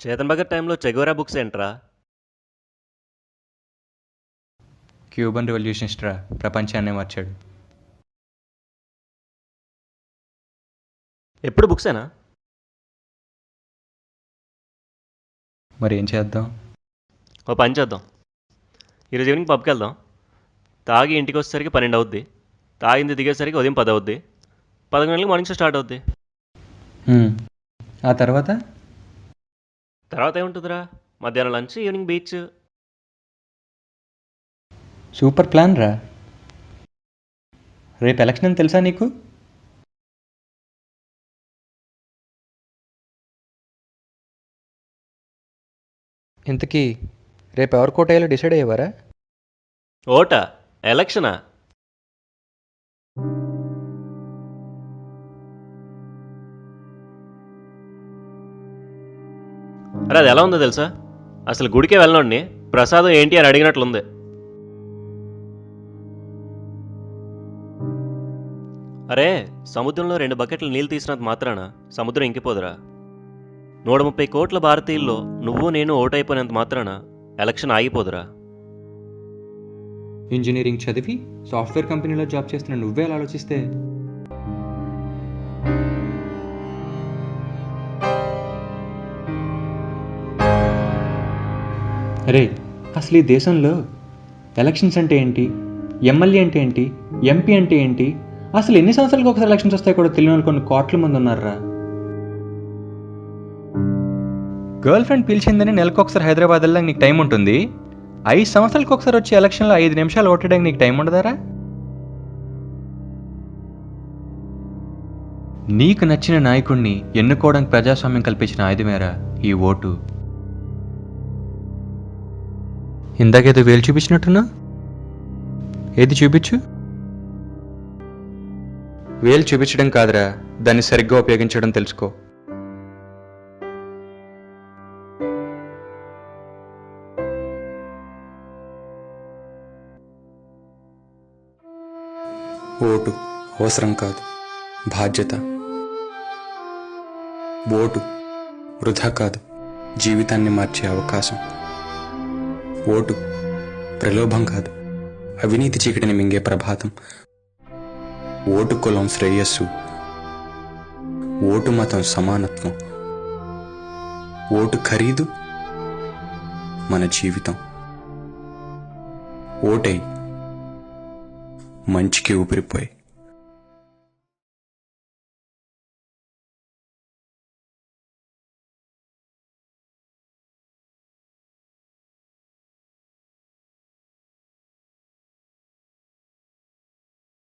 చేతన్ భగత్ టైంలో చెగోరా బుక్స్ ఏంట్రా? క్యూబన్ రెవల్యూషనిస్ట్రా, ప్రపంచాన్నే మార్చాడు. ఎప్పుడు బుక్సేనా? మరి ఏం చేద్దాం? ఓ పని చేద్దాం. ఈరోజు ఈవినింగ్ పబ్కి వెళ్దాం. తాగి ఇంటికి వచ్చేసరికి 12 అవుద్ది. తాగింది దిగేసరికి ఉదయం 10 అవుద్ది. 11 గంటలకు మార్నింగ్ షో స్టార్ట్ అవుద్ది. ఆ తర్వాత తర్వాత ఏముంటుందిరా? మధ్యాహ్నం lunch, evening beach. Super plan రా. రేపు ఎలక్షన్ అని తెలుసా నీకు? ఇంతకీ రేపు ఎవరి కోటయ్యాలో డిసైడ్ అయ్యేవారా? ఓటా? ఎలక్షనా? అరే అది ఎలా ఉందో తెలుసా? అసలు గుడికే వెళ్ళనోడిని ప్రసాదం ఏంటి అని అడిగినట్లుంది. అరే సముద్రంలో 2 బకెట్లు నీళ్ళు తీసినంత మాత్రాన సముద్రం ఇంకిపోదురా. 130 కోట్ల భారతీయుల్లో నువ్వు నేను ఓటైపోయినంత మాత్రాన ఎలక్షన్ ఆగిపోదురా. ఇంజనీరింగ్ చదివి సాఫ్ట్వేర్ కంపెనీలో జాబ్ చేస్తున్న నువ్వే అలా ఆలోచిస్తే అరే అసలు ఈ దేశంలో ఎలక్షన్స్ అంటే ఏంటి, ఎమ్మెల్యే అంటే ఏంటి, ఎంపీ అంటే ఏంటి, అసలు ఎన్ని సంవత్సరాలకు ఒకసారి ఎలక్షన్స్ వస్తాయి కూడా తెలియని కొన్ని కోట్ల మంది ఉన్నారా. గర్ల్ ఫ్రెండ్ పిలిచిందని నెలకు ఒకసారి హైదరాబాద్ వెళ్ళడానికి నీకు టైం ఉంటుంది. 5 సంవత్సరాలకు ఒకసారి వచ్చే ఎలక్షన్లో 5 నిమిషాలు ఓటేయడానికి నీకు టైం ఉండదారా? నీకు నచ్చిన నాయకుడిని ఎన్నుకోవడానికి ప్రజాస్వామ్యం కల్పించిన ఆయుధమేరా ఈ ఓటు. ఇందాకేదో వేలు చూపించినట్టున్నా, ఏది చూపించు. వేలు చూపించడం కాదురా, దాన్ని సరిగ్గా ఉపయోగించడం తెలుసుకో. ఓటు అవసరం కాదు, బాధ్యత. ఓటు వృధా కాదు, జీవితాన్ని మార్చే అవకాశం. ఓటు ప్రలోభం కాదు, అవినీతి చీకటిని మింగే ప్రభాతం. ఓటు కులం శ్రేయస్సు, ఓటు మతం సమానత్వం. ఓటు ఖరీదు మన జీవితం. ఓటై మంచికి ఊపిరిపోయి